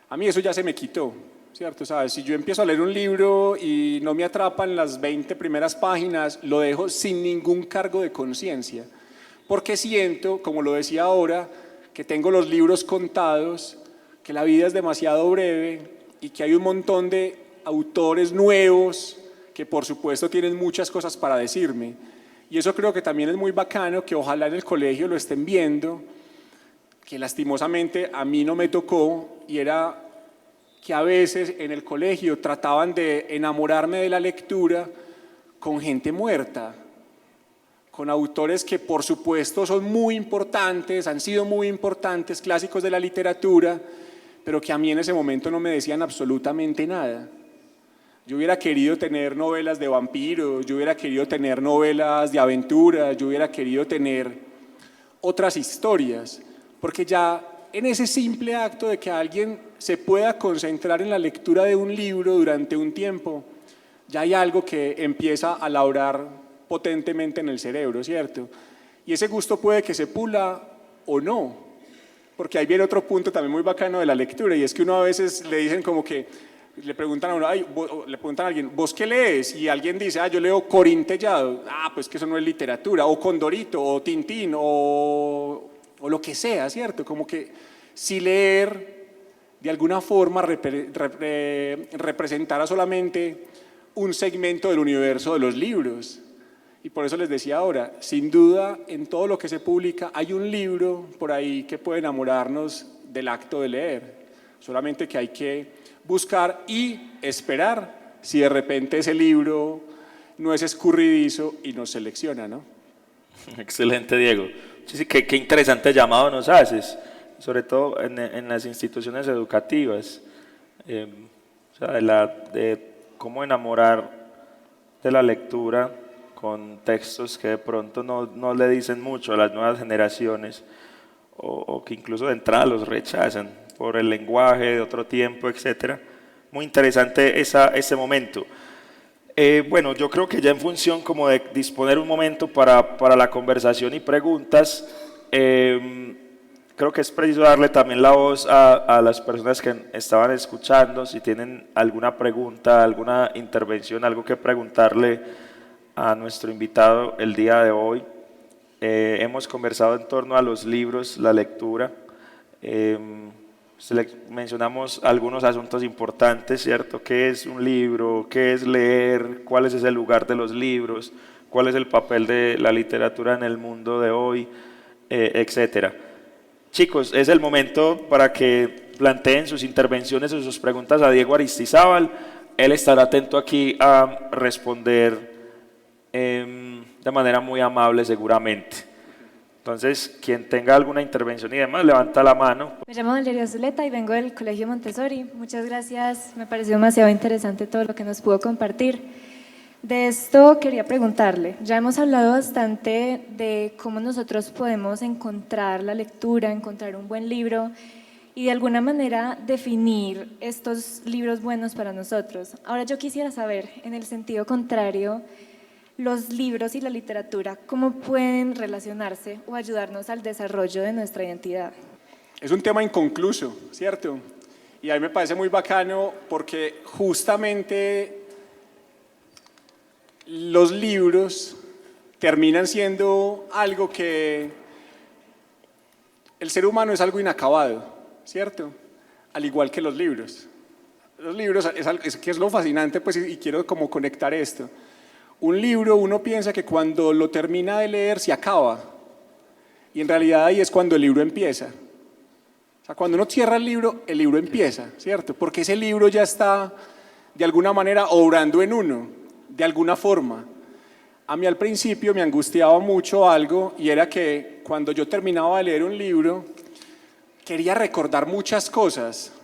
Speaker 3: A mí eso ya se me quitó, ¿cierto? ¿Sabes? Si yo empiezo a leer un libro y no me atrapan las 20 primeras páginas, lo dejo sin ningún cargo de conciencia, porque siento, como lo decía ahora, que tengo los libros contados, que la vida es demasiado breve y que hay un montón de autores nuevos que por supuesto tienen muchas cosas para decirme. Y eso creo que también es muy bacano, que ojalá en el colegio lo estén viendo, que lastimosamente a mí no me tocó, y era que a veces en el colegio trataban de enamorarme de la lectura con gente muerta, con autores que por supuesto son muy importantes, han sido muy importantes, clásicos de la literatura, pero que a mí en ese momento no me decían absolutamente nada. Yo hubiera querido tener novelas de vampiros, yo hubiera querido tener novelas de aventuras, yo hubiera querido tener otras historias, porque ya en ese simple acto de que alguien se pueda concentrar en la lectura de un libro durante un tiempo, ya hay algo que empieza a labrar potentemente en el cerebro, ¿cierto? Y ese gusto puede que se pula o no, porque ahí viene otro punto también muy bacano de la lectura, y es que uno a veces le dicen como que, le preguntan a uno, le preguntan a alguien, ¿vos qué lees? Y alguien dice, yo leo Corín Tellado. Pues que eso no es literatura, o Condorito, o Tintín, o lo que sea, ¿cierto? Como que si leer de alguna forma representara solamente un segmento del universo de los libros. Y por eso les decía ahora, sin duda en todo lo que se publica hay un libro por ahí que puede enamorarnos del acto de leer, solamente que hay que buscar y esperar si de repente ese libro no es escurridizo y nos selecciona, ¿no?
Speaker 4: Excelente, Diego. Sí, qué interesante llamado nos haces, sobre todo en las instituciones educativas, o sea, de cómo enamorar de la lectura con textos que de pronto no le dicen mucho a las nuevas generaciones o que incluso de entrada los rechazan por el lenguaje de otro tiempo, etc. Muy interesante ese momento. Bueno, yo creo que ya en función como de disponer un momento para la conversación y preguntas, creo que es preciso darle también la voz a las personas que estaban escuchando, si tienen alguna pregunta, alguna intervención, algo que preguntarle a nuestro invitado el día de hoy. Hemos conversado en torno a los libros, la lectura. Mencionamos algunos asuntos importantes, ¿cierto? ¿Qué es un libro? ¿Qué es leer? ¿Cuál es ese lugar de los libros? ¿Cuál es el papel de la literatura en el mundo de hoy? Etcétera. Chicos, es el momento para que planteen sus intervenciones o sus preguntas a Diego Aristizábal. Él estará atento aquí a responder de manera muy amable seguramente. Entonces, quien tenga alguna intervención y demás, levanta la mano.
Speaker 5: Me llamo Valeria Zuleta y vengo del Colegio Montessori. Muchas gracias, me pareció demasiado interesante todo lo que nos pudo compartir. De esto quería preguntarle, ya hemos hablado bastante de cómo nosotros podemos encontrar la lectura, encontrar un buen libro y de alguna manera definir estos libros buenos para nosotros. Ahora yo quisiera saber, en el sentido contrario, los libros y la literatura, ¿cómo pueden relacionarse o ayudarnos al desarrollo de nuestra identidad?
Speaker 3: Es un tema inconcluso, ¿cierto? Y a mí me parece muy bacano porque justamente los libros terminan siendo algo que el ser humano es algo inacabado, ¿cierto? Al igual que los libros. Los libros es lo fascinante, pues, y quiero como conectar esto. Un libro, uno piensa que cuando lo termina de leer se acaba, y en realidad ahí es cuando el libro empieza. O sea, cuando uno cierra el libro empieza, ¿cierto? Porque ese libro ya está de alguna manera obrando en uno, de alguna forma. A mí al principio me angustiaba mucho algo, y era que cuando yo terminaba de leer un libro quería recordar muchas cosas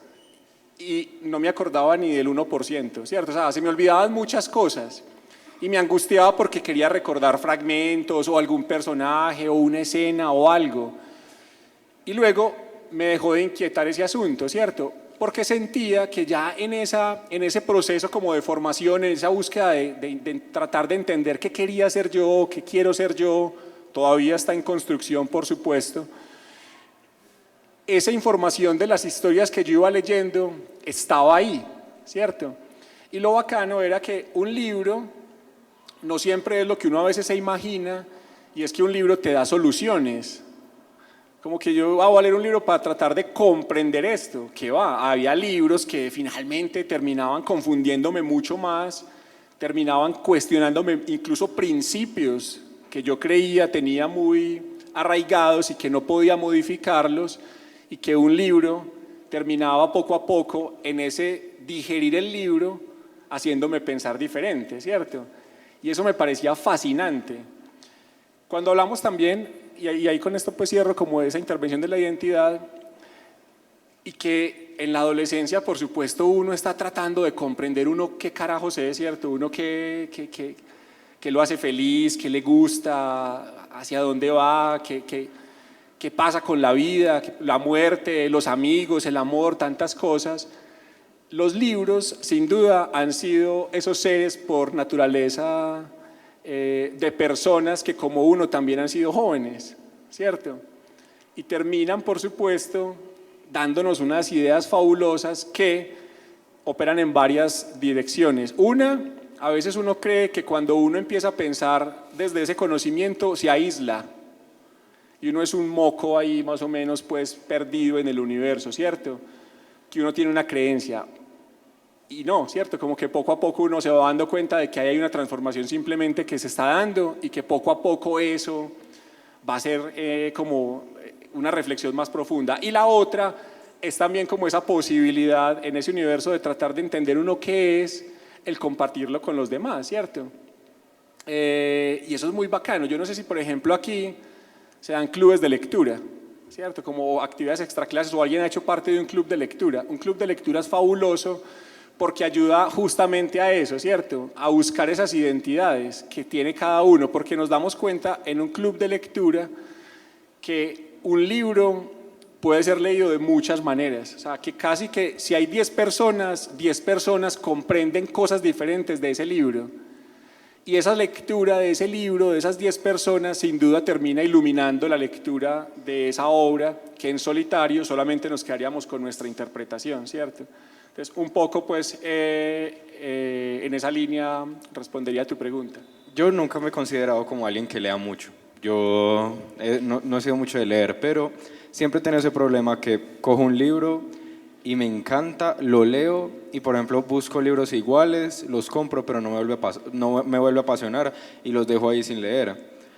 Speaker 3: y no me acordaba ni del 1%, ¿cierto? O sea, se me olvidaban muchas cosas. Y me angustiaba porque quería recordar fragmentos o algún personaje o una escena o algo. Y luego me dejó de inquietar ese asunto, ¿cierto? Porque sentía que ya en ese proceso como de formación, en esa búsqueda de tratar de entender qué quería ser yo, qué quiero ser yo, todavía está en construcción, por supuesto. Esa información de las historias que yo iba leyendo estaba ahí, ¿cierto? Y lo bacano era que un libro no siempre es lo que uno a veces se imagina, y es que un libro te da soluciones. Como que yo voy a leer un libro para tratar de comprender esto, que había libros que finalmente terminaban confundiéndome mucho más, terminaban cuestionándome incluso principios que yo creía tenía muy arraigados y que no podía modificarlos, y que un libro terminaba poco a poco en ese digerir el libro haciéndome pensar diferente, ¿cierto? Y eso me parecía fascinante. Cuando hablamos también, y ahí con esto pues cierro como esa intervención de la identidad, y que en la adolescencia por supuesto uno está tratando de comprender uno qué carajos es, ¿cierto? Uno qué lo hace feliz, qué le gusta, hacia dónde va, qué qué pasa con la vida, la muerte, los amigos, el amor, tantas cosas. Los libros, sin duda, han sido esos seres por naturaleza de personas que como uno también han sido jóvenes, ¿cierto? Y terminan, por supuesto, dándonos unas ideas fabulosas que operan en varias direcciones. Una, a veces uno cree que cuando uno empieza a pensar desde ese conocimiento se aísla y uno es un moco ahí más o menos pues perdido en el universo, ¿cierto? Que uno tiene una creencia. Y no, ¿cierto? Como que poco a poco uno se va dando cuenta de que hay una transformación simplemente que se está dando y que poco a poco eso va a ser como una reflexión más profunda. Y la otra es también como esa posibilidad en ese universo de tratar de entender uno qué es el compartirlo con los demás, ¿cierto? Y eso es muy bacano. Yo no sé si, por ejemplo, aquí se dan clubes de lectura, ¿cierto? Como actividades extraclases o alguien ha hecho parte de un club de lectura. Un club de lectura es fabuloso porque ayuda justamente a eso, ¿cierto? A buscar esas identidades que tiene cada uno, porque nos damos cuenta en un club de lectura que un libro puede ser leído de muchas maneras, o sea, que casi que si hay 10 personas comprenden cosas diferentes de ese libro. Y esa lectura de ese libro, de esas 10 personas, sin duda termina iluminando la lectura de esa obra, que en solitario solamente nos quedaríamos con nuestra interpretación, ¿cierto? Entonces, un poco, pues, en esa línea respondería a tu pregunta.
Speaker 6: Yo nunca me he considerado como alguien que lea mucho. Yo no he sido mucho de leer, pero siempre he tenido ese problema que cojo un libro y me encanta, lo leo y, por ejemplo, busco libros iguales, los compro, pero no me vuelve a apasionar y los dejo ahí sin leer.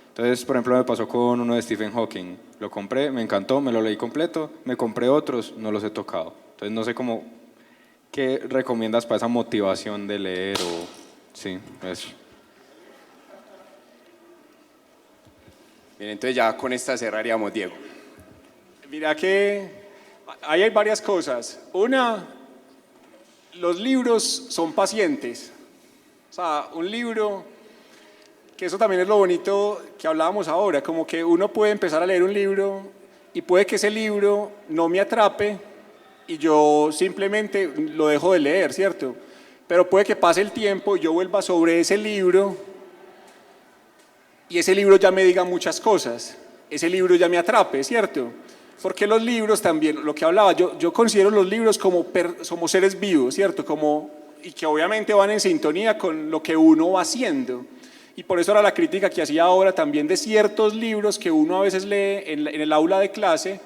Speaker 6: Entonces, por ejemplo, me pasó con uno de Stephen Hawking. Lo compré, me encantó, me lo leí completo, me compré otros, no los he tocado. Entonces, no sé cómo, ¿qué recomiendas para esa motivación de leer o sí, eso?
Speaker 7: Bien, entonces ya con esta cerraríamos, Diego.
Speaker 3: Mira que ahí hay varias cosas. Una, los libros son pacientes. O sea, un libro, que eso también es lo bonito que hablábamos ahora, como que uno puede empezar a leer un libro y puede que ese libro no me atrape y yo simplemente lo dejo de leer, ¿cierto? Pero puede que pase el tiempo y yo vuelva sobre ese libro y ese libro ya me diga muchas cosas, ese libro ya me atrape, ¿cierto? Porque los libros también, lo que hablaba, yo considero los libros como seres vivos, ¿cierto? Y que obviamente van en sintonía con lo que uno va haciendo. Y por eso era la crítica que hacía ahora también de ciertos libros que uno a veces lee en el aula de clase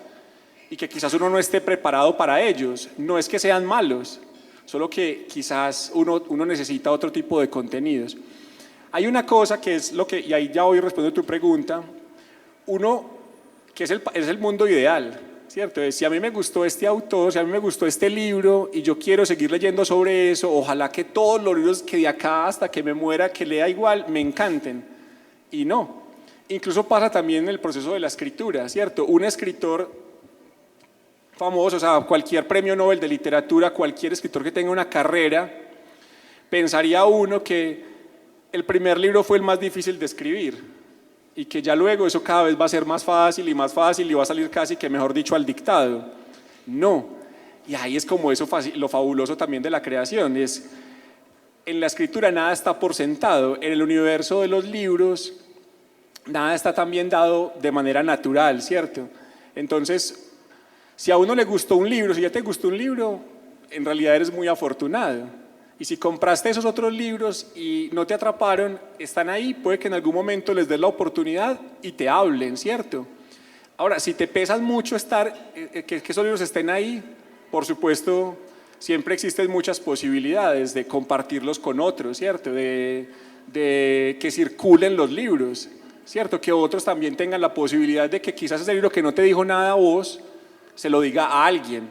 Speaker 3: y que quizás uno no esté preparado para ellos. No es que sean malos, solo que quizás uno necesita otro tipo de contenidos. Hay una cosa que es lo que, y ahí ya voy respondiendo a tu pregunta, que es el mundo ideal, ¿cierto? Si a mí me gustó este autor, si a mí me gustó este libro y yo quiero seguir leyendo sobre eso, ojalá que todos los libros que de acá hasta que me muera, que lea igual, me encanten. Y no. Incluso pasa también en el proceso de la escritura, ¿cierto? Un escritor famoso, o sea, cualquier premio Nobel de literatura, cualquier escritor que tenga una carrera, pensaría uno que el primer libro fue el más difícil de escribir y que ya luego eso cada vez va a ser más fácil y va a salir casi que, mejor dicho, al dictado. No. Y ahí es como eso lo fabuloso también de la creación, es en la escritura nada está por sentado, en el universo de los libros nada está también dado de manera natural, ¿cierto? Entonces, si a uno le gustó un libro, si ya te gustó un libro, en realidad eres muy afortunado. Y si compraste esos otros libros y no te atraparon, están ahí, puede que en algún momento les des la oportunidad y te hablen, ¿cierto? Ahora, si te pesa mucho que esos libros estén ahí, por supuesto, siempre existen muchas posibilidades de compartirlos con otros, ¿cierto? De que circulen los libros, ¿cierto? Que otros también tengan la posibilidad de que quizás ese libro que no te dijo nada a vos, se lo diga a alguien.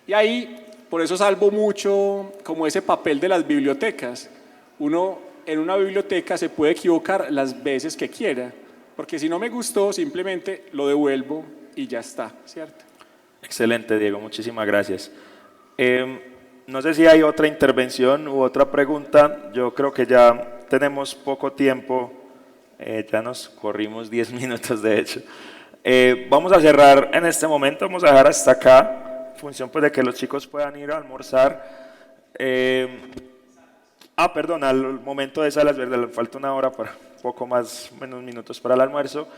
Speaker 3: Y ahí, por eso salvo mucho como ese papel de las bibliotecas. Uno en una biblioteca se puede equivocar las veces que quiera, porque si no me gustó, simplemente lo devuelvo y ya está, ¿cierto?
Speaker 4: Excelente, Diego, muchísimas gracias. No sé si hay otra intervención u otra pregunta. Yo creo que ya tenemos poco tiempo, ya nos corrimos 10 minutos de hecho. Vamos a cerrar en este momento, vamos a dejar hasta acá, en función pues de que los chicos puedan ir a almorzar. Perdón, al momento de salas verdes, le falta una hora para poco más, menos minutos para el almuerzo.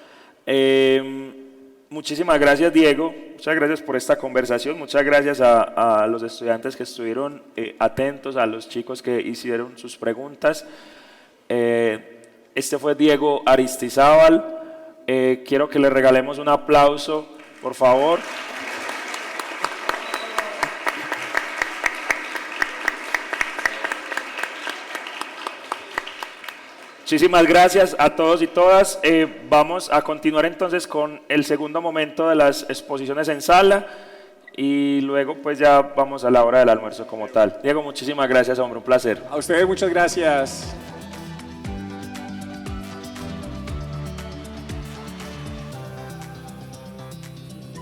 Speaker 4: Muchísimas gracias, Diego, muchas gracias por esta conversación, muchas gracias a los estudiantes que estuvieron atentos, a los chicos que hicieron sus preguntas. Este fue Diego Aristizábal. Quiero que le regalemos un aplauso, por favor. Muchísimas gracias a todos y todas. Vamos a continuar entonces con el segundo momento de las exposiciones en sala y luego pues ya vamos a la hora del almuerzo como tal. Diego, muchísimas gracias, hombre, un placer.
Speaker 3: A ustedes muchas gracias.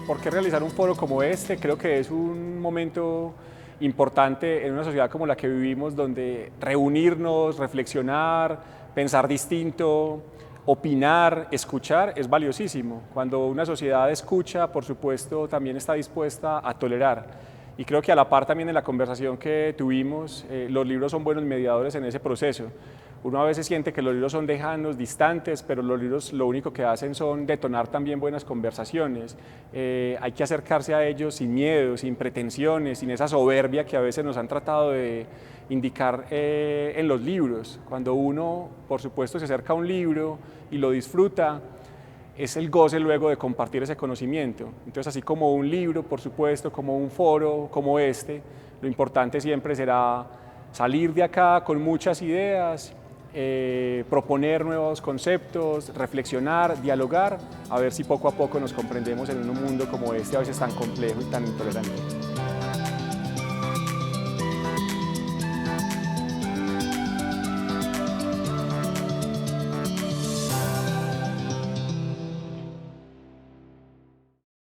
Speaker 3: ¿Por qué realizar un foro como este? Creo que es un momento importante en una sociedad como la que vivimos, donde reunirnos, reflexionar, pensar distinto, opinar, escuchar es valiosísimo. Cuando una sociedad escucha, por supuesto, también está dispuesta a tolerar. Y creo que a la par también en la conversación que tuvimos, los libros son buenos mediadores en ese proceso. Uno a veces siente que los libros son lejanos, distantes, pero los libros lo único que hacen son detonar también buenas conversaciones. Hay que acercarse a ellos sin miedo, sin pretensiones, sin esa soberbia que a veces nos han tratado de indicar en los libros. Cuando uno, por supuesto, se acerca a un libro y lo disfruta, es el goce luego de compartir ese conocimiento. Entonces, así como un libro, por supuesto, como un foro como este, lo importante siempre será salir de acá con muchas ideas, proponer nuevos conceptos, reflexionar, dialogar, a ver si poco a poco nos comprendemos en un mundo como este, a veces tan complejo y tan intolerante.